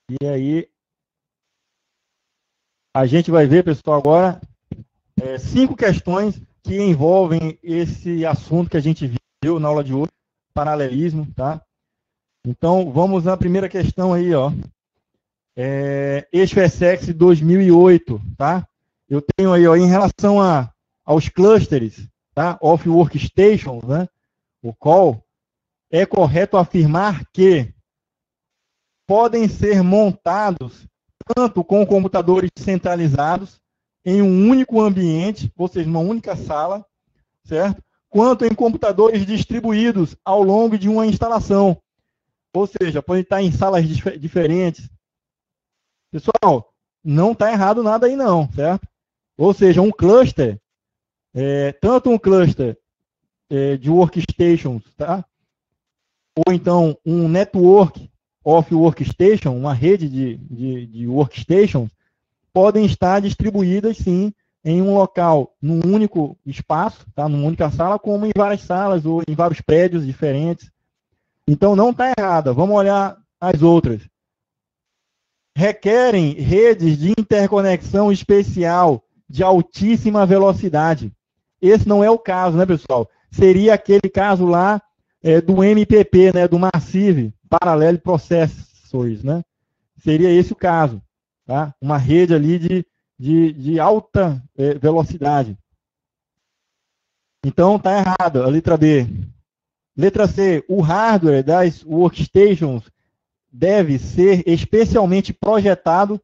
E aí, a gente vai ver, pessoal, agora 5 questões que envolvem esse assunto que a gente viu na aula de hoje, paralelismo, tá? Então, vamos à primeira questão aí, ó. Eixo ESSEX 2008, tá? Eu tenho aí, ó, em relação aos clusters, tá? Of Workstations, né? O call, é correto afirmar que podem ser montados tanto com computadores centralizados em um único ambiente, ou seja, uma única sala, certo? Quanto em computadores distribuídos ao longo de uma instalação. Ou seja, pode estar em salas diferentes. Pessoal, não está errado nada aí não, certo? Ou seja, um cluster, tanto um cluster de workstations, tá? Ou então um network of workstation, uma rede de workstations, podem estar distribuídas, sim, em um local, num único espaço, tá? Numa única sala, como em várias salas ou em vários prédios diferentes. Então, não está errada. Vamos olhar as outras. Requerem redes de interconexão especial de altíssima velocidade. Esse não é o caso, né, pessoal? Seria aquele caso lá do MPP, né, do Massive Parallel Processors, né? Seria esse o caso, tá? Uma rede ali de alta velocidade. Então, está errado, a letra B. Letra C, o hardware das workstations deve ser especialmente projetado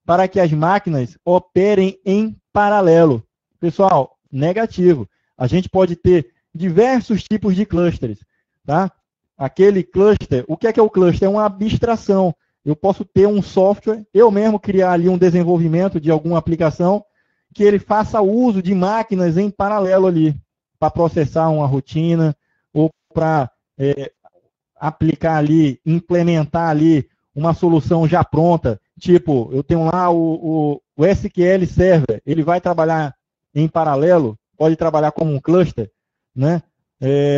para que as máquinas operem em paralelo. Pessoal, negativo. A gente pode ter diversos tipos de clusters, tá? Aquele cluster, o que é o cluster? É uma abstração. Eu posso ter um software, eu mesmo criar ali um desenvolvimento de alguma aplicação que ele faça uso de máquinas em paralelo ali, para processar uma rotina ou para aplicar ali, implementar ali uma solução já pronta. Tipo, eu tenho lá o SQL Server, ele vai trabalhar em paralelo, pode trabalhar como um cluster, né?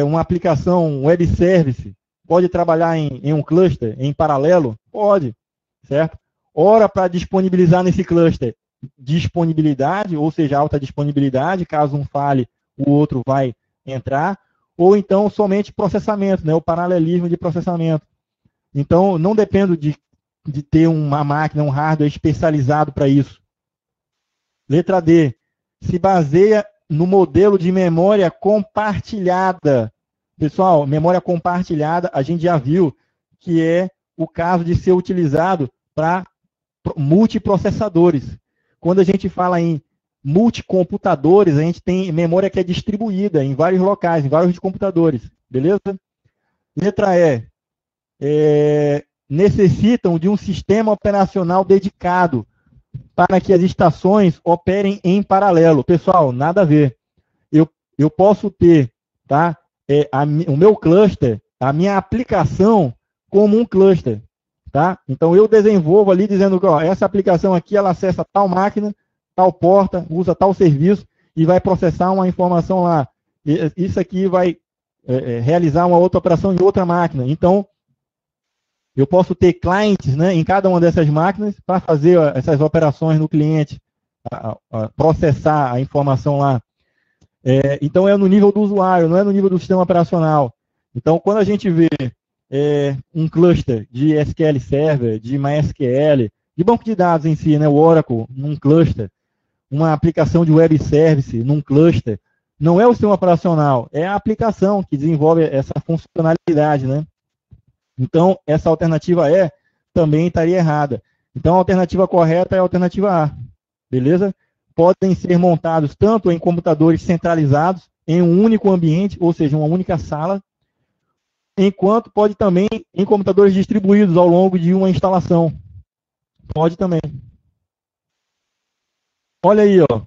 Uma aplicação web service, pode trabalhar em um cluster, em paralelo? Pode, certo? Ora, para disponibilizar nesse cluster, disponibilidade, ou seja, alta disponibilidade, caso um fale, o outro vai entrar, ou então somente processamento, né? O paralelismo de processamento. Então, não dependo de ter uma máquina, um hardware especializado para isso. Letra D, se baseia no modelo de memória compartilhada. Pessoal, memória compartilhada, a gente já viu que é o caso de ser utilizado para multiprocessadores. Quando a gente fala em multicomputadores, a gente tem memória que é distribuída em vários locais, em vários computadores, beleza? Letra E, necessitam de um sistema operacional dedicado para que as estações operem em paralelo. Pessoal, nada a ver. Eu posso ter, tá, o meu cluster, a minha aplicação como um cluster, tá? Então eu desenvolvo ali dizendo que ó, essa aplicação aqui ela acessa tal máquina, tal porta, usa tal serviço e vai processar uma informação lá. Isso aqui vai realizar uma outra operação em outra máquina. Então eu posso ter clientes, né, em cada uma dessas máquinas para fazer essas operações no cliente, processar a informação lá. Então, é no nível do usuário, não é no nível do sistema operacional. Então, quando a gente vê um cluster de SQL Server, de MySQL, de banco de dados em si, né, o Oracle, num cluster, uma aplicação de web service num cluster, não é o sistema operacional, é a aplicação que desenvolve essa funcionalidade, né? Então, essa alternativa E também estaria errada. Então, a alternativa correta é a alternativa A. Beleza? Podem ser montados tanto em computadores centralizados, em um único ambiente, ou seja, uma única sala, enquanto pode também em computadores distribuídos ao longo de uma instalação. Pode também. Olha aí, ó.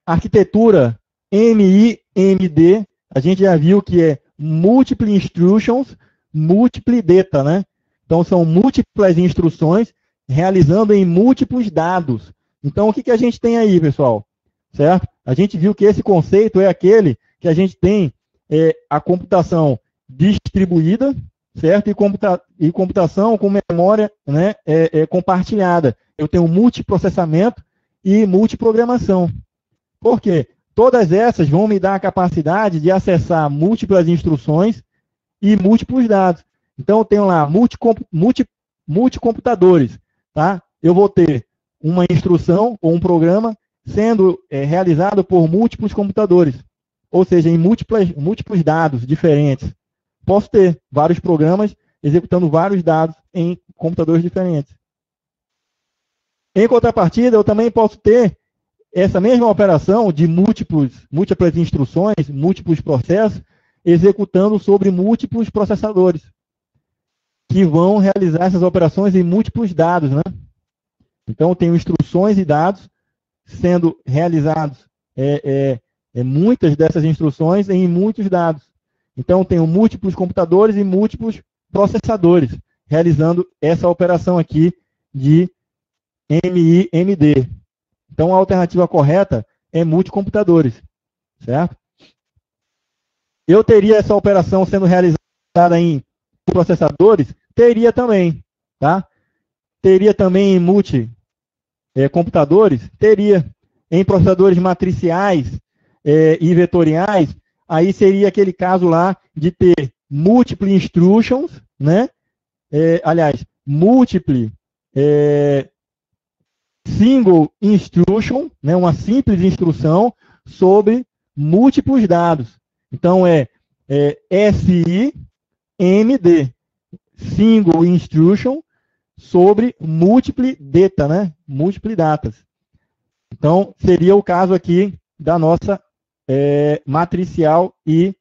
Arquitetura MIMD, a gente já viu que é Multiple Instructions, Multiple Data, né? Então, são múltiplas instruções realizando em múltiplos dados. Então, o que a gente tem aí, pessoal? Certo? A gente viu que esse conceito é aquele que a gente tem a computação distribuída, certo? E computação com memória, né, compartilhada. Eu tenho multiprocessamento e multiprogramação. Por quê? Todas essas vão me dar a capacidade de acessar múltiplas instruções e múltiplos dados. Então, eu tenho lá multicomputadores. Tá? Eu vou ter uma instrução ou um programa sendo realizado por múltiplos computadores. Ou seja, em múltiplos dados diferentes. Posso ter vários programas executando vários dados em computadores diferentes. Em contrapartida, eu também posso ter essa mesma operação de múltiplas instruções, múltiplos processos, executando sobre múltiplos processadores, que vão realizar essas operações em múltiplos dados, né? Então, eu tenho instruções e dados sendo realizados, muitas dessas instruções em muitos dados. Então, eu tenho múltiplos computadores e múltiplos processadores, realizando essa operação aqui de MIMD. Então, a alternativa correta é multicomputadores, certo? Eu teria essa operação sendo realizada em processadores? Teria também, tá? Teria também em multicomputadores? Teria. Em processadores matriciais e vetoriais, aí seria aquele caso lá de ter multiple instructions, né? Multiple single instruction, né, uma simples instrução sobre múltiplos dados. Então, SIMD, single instruction sobre múltiple data, né, múltiple datas. Então, seria o caso aqui da nossa matricial e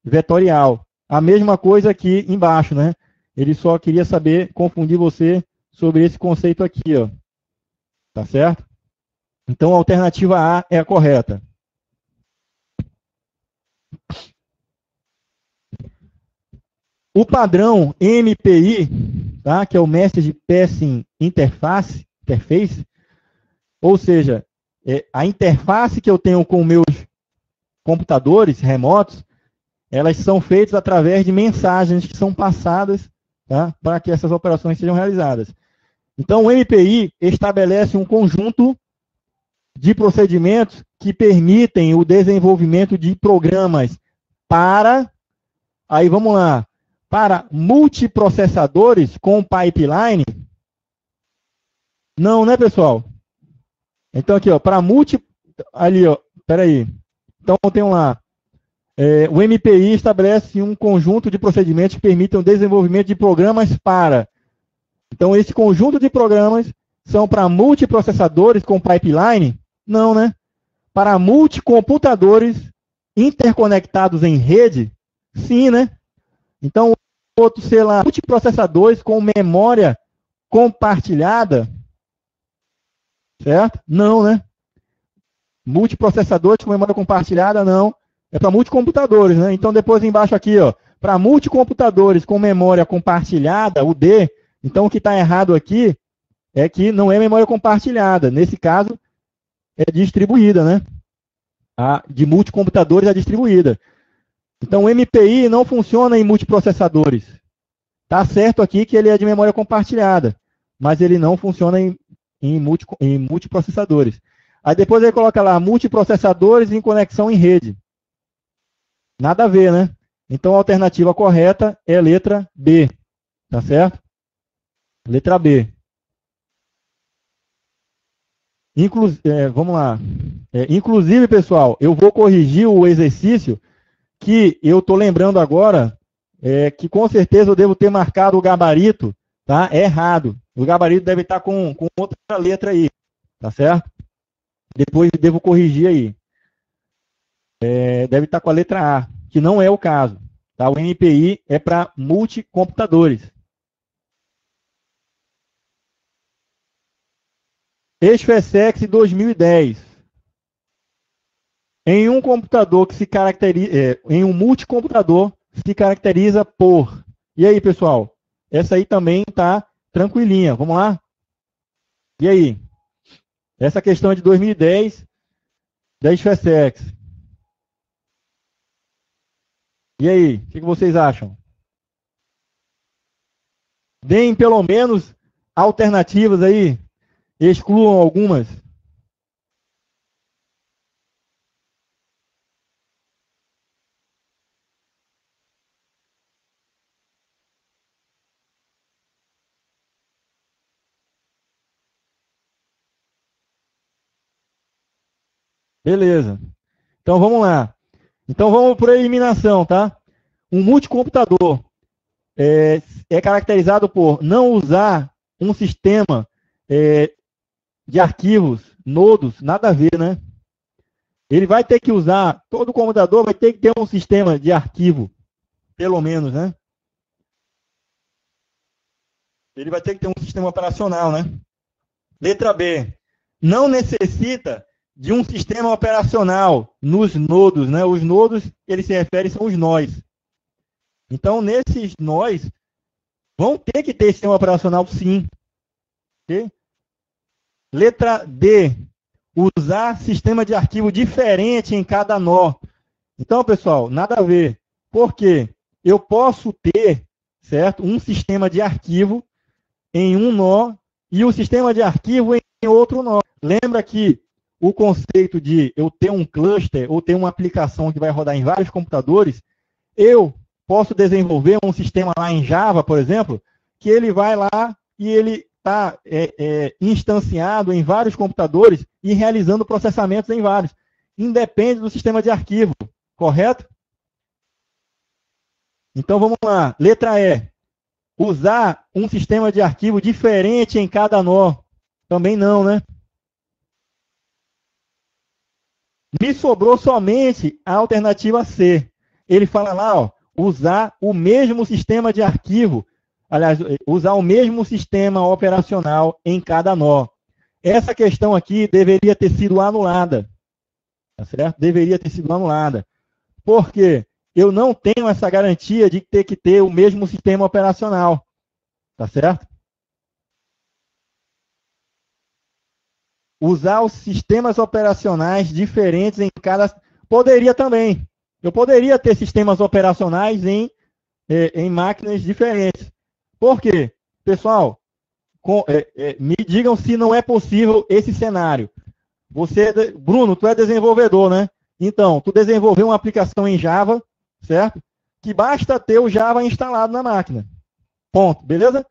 vetorial. A mesma coisa aqui embaixo, né? Ele só queria saber, confundir você sobre esse conceito aqui, ó. Tá certo? Então, a alternativa A é a correta. O padrão MPI, tá? Que é o Message Passing Interface, ou seja, a interface que eu tenho com meus computadores remotos, elas são feitas através de mensagens que são passadas, tá? Para que essas operações sejam realizadas. Então, o MPI estabelece um conjunto de procedimentos que permitem o desenvolvimento de programas para, aí vamos lá, para multiprocessadores com pipeline. Não, né, pessoal? Então, aqui, ó, para ali, ó, peraí. Então, tem lá, o MPI estabelece um conjunto de procedimentos que permitem o desenvolvimento de programas para. Então, esse conjunto de programas são para multiprocessadores com pipeline? Não, né? Para multicomputadores interconectados em rede? Sim, né? Então, outro, sei lá, multiprocessadores com memória compartilhada? Certo? Não, né? Multiprocessadores com memória compartilhada, não. É para multicomputadores, né? Então, depois embaixo aqui, ó, para multicomputadores com memória compartilhada, o D. Então, o que está errado aqui é que não é memória compartilhada. Nesse caso, é distribuída, né? A de multicomputadores é distribuída. Então, o MPI não funciona em multiprocessadores. Está certo aqui que ele é de memória compartilhada, mas ele não funciona em multiprocessadores. Aí depois ele coloca lá, multiprocessadores em conexão em rede. Nada a ver, né? Então, a alternativa correta é a letra B. Tá certo? Letra B. Vamos lá. Inclusive, pessoal, eu vou corrigir o exercício que eu estou lembrando agora, que com certeza eu devo ter marcado o gabarito, tá? É errado. O gabarito deve estar com outra letra aí, tá certo? Depois eu devo corrigir aí. Deve estar com a letra A, que não é o caso. Tá? O MPI é para multicomputadores. ESFESEX 2010. Em um computador que se caracteriza, em um multicomputador se caracteriza por. E aí, pessoal? Essa aí também está tranquilinha. Vamos lá? E aí? Essa questão é de 2010 da ESFESEX. E aí? O que vocês acham? Deem pelo menos alternativas aí. Excluam algumas. Beleza. Então vamos lá. Então vamos por eliminação, tá? Um multicomputador é caracterizado por não usar um sistema de arquivos, nodos, nada a ver, né? Ele vai ter que usar, todo computador vai ter que ter um sistema de arquivo, pelo menos, né? Ele vai ter que ter um sistema operacional, né? Letra B. Não necessita de um sistema operacional nos nodos, né? Os nodos, eles se referem, são os nós. Então, nesses nós, vão ter que ter sistema operacional, sim. Okay? Letra D. Usar sistema de arquivo diferente em cada nó. Então, pessoal, nada a ver. Por quê? Eu posso ter, certo, um sistema de arquivo em um nó e o sistema de arquivo em outro nó. Lembra que o conceito de eu ter um cluster ou ter uma aplicação que vai rodar em vários computadores, eu posso desenvolver um sistema lá em Java, por exemplo, que ele vai lá e ele está instanciado em vários computadores e realizando processamentos em vários. Independe do sistema de arquivo, correto? Então vamos lá. Letra E. Usar um sistema de arquivo diferente em cada nó. Também não, né? Me sobrou somente a alternativa C. Ele fala lá, ó, usar o mesmo sistema de arquivo, aliás, usar o mesmo sistema operacional em cada nó. Essa questão aqui deveria ter sido anulada. Tá certo? Deveria ter sido anulada. Por quê? Eu não tenho essa garantia de ter que ter o mesmo sistema operacional. Tá certo? Usar os sistemas operacionais diferentes em cada... Poderia também. Eu poderia ter sistemas operacionais em máquinas diferentes. Por quê? Pessoal, me digam se não é possível esse cenário. Bruno, tu é desenvolvedor, né? Então, tu desenvolveu uma aplicação em Java, certo? Que basta ter o Java instalado na máquina. Ponto, beleza?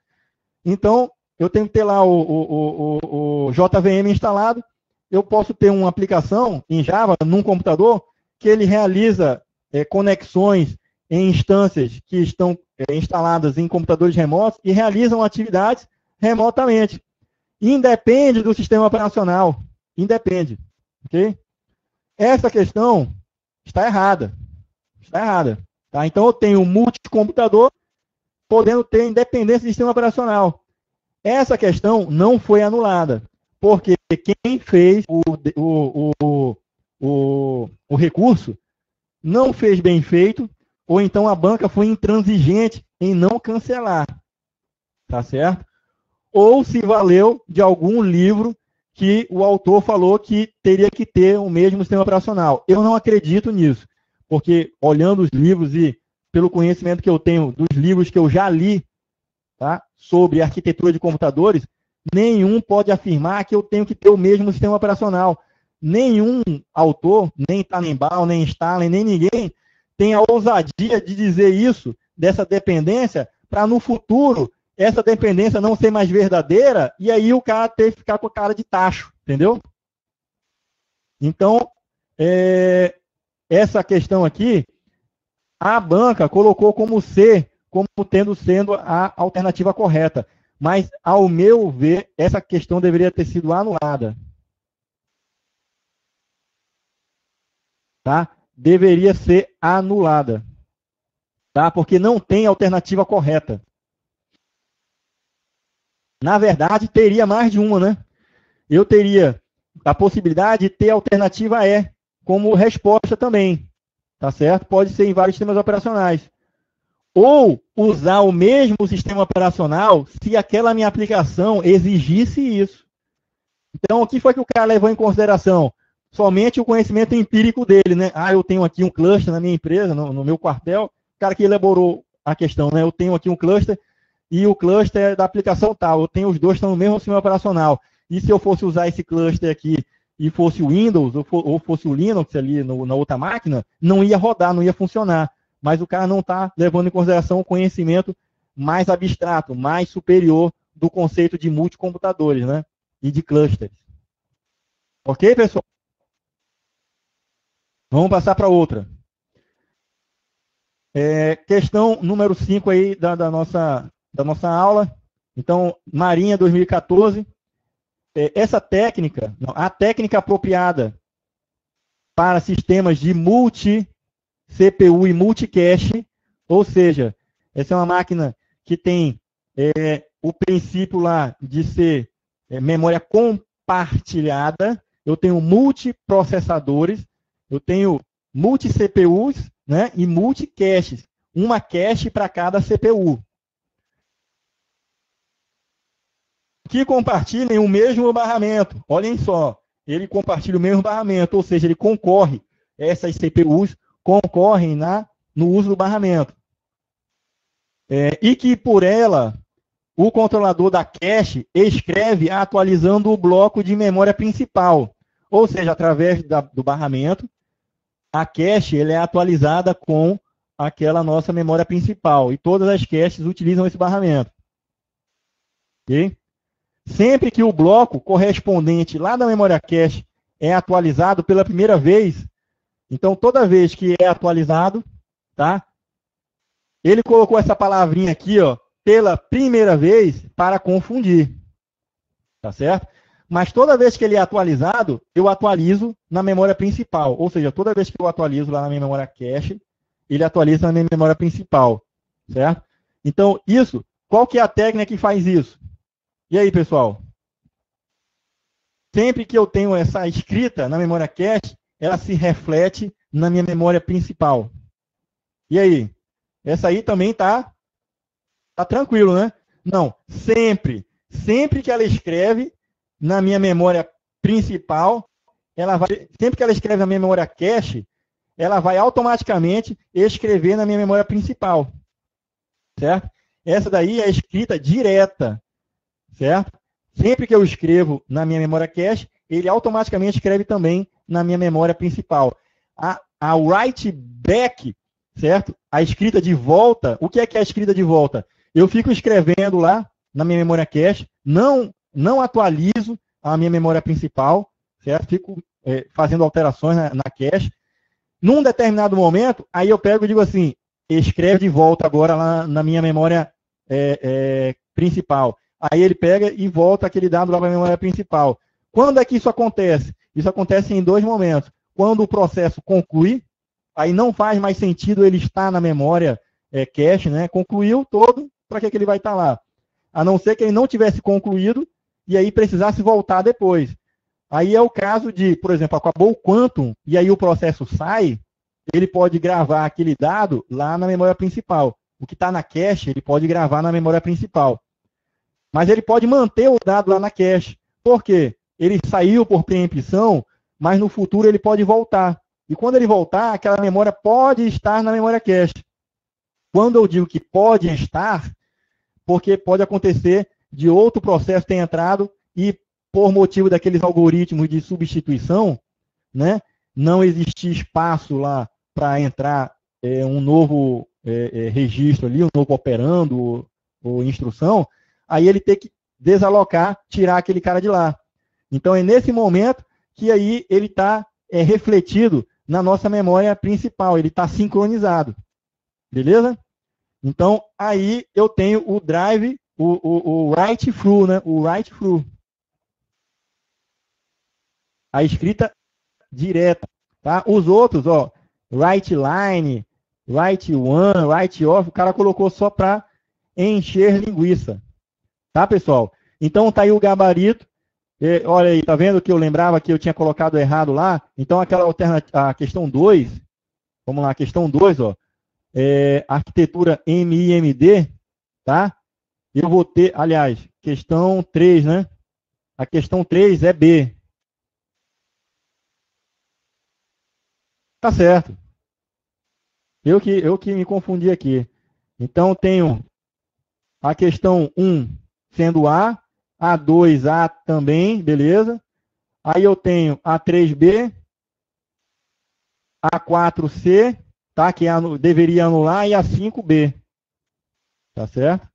Então, eu tenho que ter lá o JVM instalado. Eu posso ter uma aplicação em Java, num computador, que ele realiza conexões em instâncias que estão instaladas em computadores remotos e realizam atividades remotamente. Independe do sistema operacional. Independe. Ok? Essa questão está errada. Está errada. Tá? Então, eu tenho um multicomputador podendo ter independência do sistema operacional. Essa questão não foi anulada, porque quem fez o recurso não fez bem feito, ou então a banca foi intransigente em não cancelar. Tá certo? Ou se valeu de algum livro que o autor falou que teria que ter o mesmo sistema operacional. Eu não acredito nisso, porque olhando os livros e pelo conhecimento que eu tenho dos livros que eu já li, tá, sobre arquitetura de computadores, nenhum pode afirmar que eu tenho que ter o mesmo sistema operacional. Nenhum autor, nem Tannenbaum, nem Stalin, nem ninguém, tem a ousadia de dizer isso, dessa dependência, para no futuro essa dependência não ser mais verdadeira e aí o cara ter que ficar com a cara de tacho, entendeu? Então, essa questão aqui, a banca colocou como C, como sendo a alternativa correta. Mas, ao meu ver, essa questão deveria ter sido anulada. Tá? Deveria ser anulada. Tá? Porque não tem alternativa correta. Na verdade, teria mais de uma, né? Eu teria a possibilidade de ter a alternativa E como resposta também. Tá certo? Pode ser em vários sistemas operacionais. Ou usar o mesmo sistema operacional se aquela minha aplicação exigisse isso. Então, o que foi que o cara levou em consideração? Somente o conhecimento empírico dele, né? Ah, eu tenho aqui um cluster na minha empresa, no meu quartel. O cara que elaborou a questão, né? Eu tenho aqui um cluster e o cluster é da aplicação tal. Eu tenho os dois, estão no mesmo sistema operacional. E se eu fosse usar esse cluster aqui e fosse o Windows ou fosse o Linux ali na outra máquina, não ia rodar, não ia funcionar. Mas o cara não está levando em consideração o conhecimento mais abstrato, mais superior do conceito de multicomputadores, né? E de clusters. Ok, pessoal? Vamos passar para outra. Questão número 5 aí da nossa aula. Então, Marinha 2014. Essa técnica, a técnica apropriada para sistemas de multi-CPU e multi-cache, ou seja, essa é uma máquina que tem o princípio lá de ser memória compartilhada, eu tenho multiprocessadores, eu tenho multi-CPUs, né, e multi-caches, uma cache para cada CPU. Que compartilhem o mesmo barramento. Olhem só, ele compartilha o mesmo barramento, ou seja, ele concorre, essas CPUs concorrem no uso do barramento. E que por ela, o controlador da cache escreve atualizando o bloco de memória principal. Ou seja, através do barramento, a cache é atualizada com aquela nossa memória principal. E todas as caches utilizam esse barramento. Ok? Sempre que o bloco correspondente lá da memória cache é atualizado pela primeira vez, então toda vez que é atualizado, tá? Ele colocou essa palavrinha aqui, ó, pela primeira vez para confundir, tá certo? Mas toda vez que ele é atualizado, eu atualizo na memória principal, ou seja, toda vez que eu atualizo lá na minha memória cache, ele atualiza na minha memória principal, certo? Então, qual que é a técnica que faz isso? E aí, pessoal? Sempre que eu tenho essa escrita na memória cache, ela se reflete na minha memória principal. E aí? Essa aí também tá tranquilo, né? Não, sempre que ela escreve na minha memória principal, sempre que ela escreve na minha memória cache, ela vai automaticamente escrever na minha memória principal, certo? Essa daí é a escrita direta, certo? Sempre que eu escrevo na minha memória cache, ele automaticamente escreve também na minha memória principal. A write back, certo? A escrita de volta, o que é a escrita de volta? Eu fico escrevendo lá na minha memória cache, não atualizo a minha memória principal, certo? Fico fazendo alterações na cache. Num determinado momento, aí eu pego e digo assim, escreve de volta agora lá na minha memória principal. Aí ele pega e volta aquele dado lá para a memória principal. Quando é que isso acontece? Isso acontece em dois momentos. Quando o processo conclui, aí não faz mais sentido ele estar na memória cache, né? Concluiu todo, para que ele vai estar lá? A não ser que ele não tivesse concluído e aí precisasse voltar depois. Aí é o caso de, por exemplo, acabou o quantum e aí o processo sai, ele pode gravar aquele dado lá na memória principal. O que está na cache, ele pode gravar na memória principal. Mas ele pode manter o dado lá na cache. Por quê? Ele saiu por preempção, mas no futuro ele pode voltar. E quando ele voltar, aquela memória pode estar na memória cache. Quando eu digo que pode estar, porque pode acontecer de outro processo ter entrado e, por motivo daqueles algoritmos de substituição, né, não existir espaço lá para entrar um novo registro ali, um novo operando ou instrução, aí ele tem que desalocar, tirar aquele cara de lá. Então, é nesse momento que aí ele está refletido na nossa memória principal, ele está sincronizado. Beleza? Então, aí eu tenho o drive, o write through, né? O write through. A escrita direta. Tá? Os outros, ó, write line, write one, write off, o cara colocou só para encher linguiça. Tá, pessoal? Então, tá aí o gabarito. Olha aí, tá vendo que eu lembrava que eu tinha colocado errado lá? Então, aquela alternativa, a questão 2, vamos lá, a questão 2, ó, arquitetura MIMD, tá? Eu vou ter, aliás, questão 3, né? A questão 3 é B. Tá certo. Eu que me confundi aqui. Então, tenho A questão 1 sendo A 2 A também, beleza? Aí eu tenho A3B, A4C, tá? Que deveria anular, e A5B, tá certo?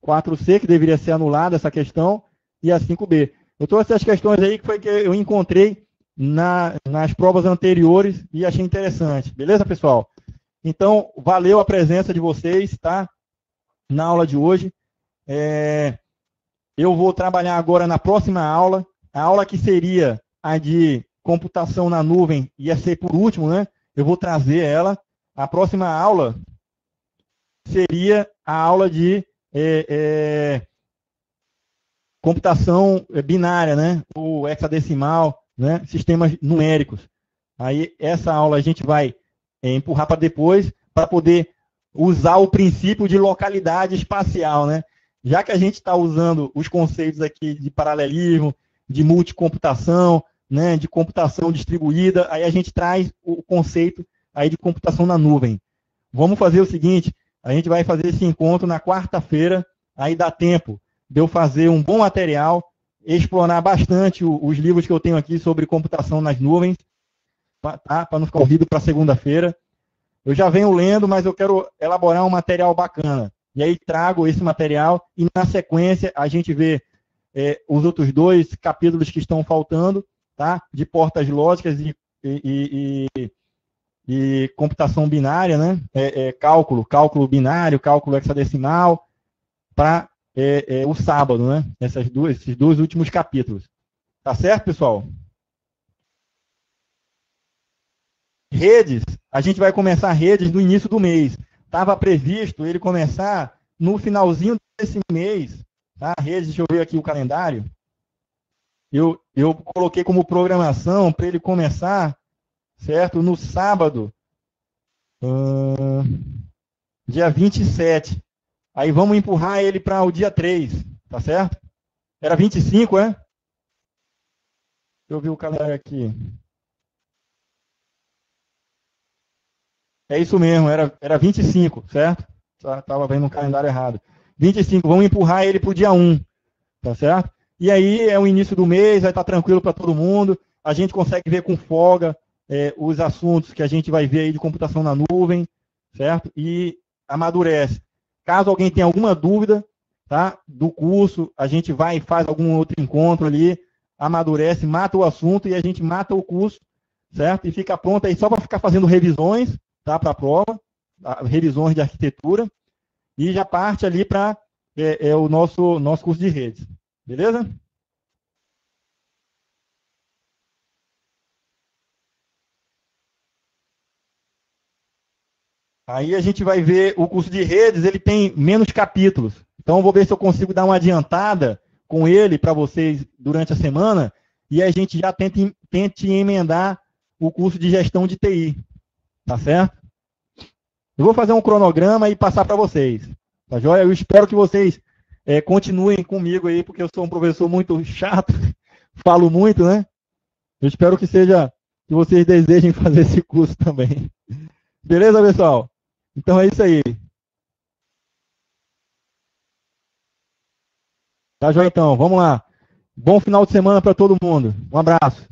4C, que deveria ser anulada essa questão, e A5B. Eu trouxe essas questões aí que foi que eu encontrei nas provas anteriores e achei interessante. Beleza, pessoal? Então, valeu a presença de vocês, tá? Na aula de hoje. Eu vou trabalhar agora na próxima aula, a aula que seria a de computação na nuvem, ia ser por último, né? Eu vou trazer ela. A próxima aula seria a aula de computação binária, né? O hexadecimal, né? Sistemas numéricos. Aí essa aula a gente vai empurrar para depois, para poder usar o princípio de localidade espacial, né? Já que a gente está usando os conceitos aqui de paralelismo, de multicomputação, né, de computação distribuída, aí a gente traz o conceito aí de computação na nuvem. Vamos fazer o seguinte, a gente vai fazer esse encontro na quarta-feira, aí dá tempo de eu fazer um bom material, explorar bastante os livros que eu tenho aqui sobre computação nas nuvens, tá? Para não ficar ouvido para segunda-feira. Eu já venho lendo, mas eu quero elaborar um material bacana. E aí trago esse material e, na sequência, a gente vê os outros 2 capítulos que estão faltando, tá? De portas lógicas e computação binária, né? Cálculo binário, cálculo hexadecimal, para o sábado, né? Esses 2 últimos capítulos. Tá certo, pessoal? Redes, a gente vai começar redes no início do mês. Estava previsto ele começar no finalzinho desse mês. Tá? Redes, deixa eu ver aqui o calendário. Eu coloquei como programação para ele começar, certo? No sábado, dia 27. Aí vamos empurrar ele para o dia 3, tá certo? Era 25, é? Deixa eu ver o calendário aqui. É isso mesmo, era 25, certo? Estava vendo um calendário errado. 25, vamos empurrar ele para o dia 1, tá certo? E aí é o início do mês, vai estar tranquilo para todo mundo, a gente consegue ver com folga os assuntos que a gente vai ver aí de computação na nuvem, certo? E amadurece. Caso alguém tenha alguma dúvida, tá, do curso, a gente vai e faz algum outro encontro ali, amadurece, mata o assunto e a gente mata o curso, certo? E fica pronto aí só para ficar fazendo revisões, tá, para a prova, revisões de arquitetura, e já parte ali para o nosso curso de redes. Beleza? Aí a gente vai ver o curso de redes, ele tem menos capítulos. Então eu vou ver se eu consigo dar uma adiantada com ele para vocês durante a semana, e a gente já tente emendar o curso de gestão de TI. Tá certo? Eu vou fazer um cronograma e passar para vocês. Tá joia? Eu espero que vocês continuem comigo aí, porque eu sou um professor muito chato, falo muito, né? Eu espero que vocês desejem fazer esse curso também. Beleza, pessoal? Então é isso aí. Tá joia, então? Vamos lá. Bom final de semana para todo mundo. Um abraço.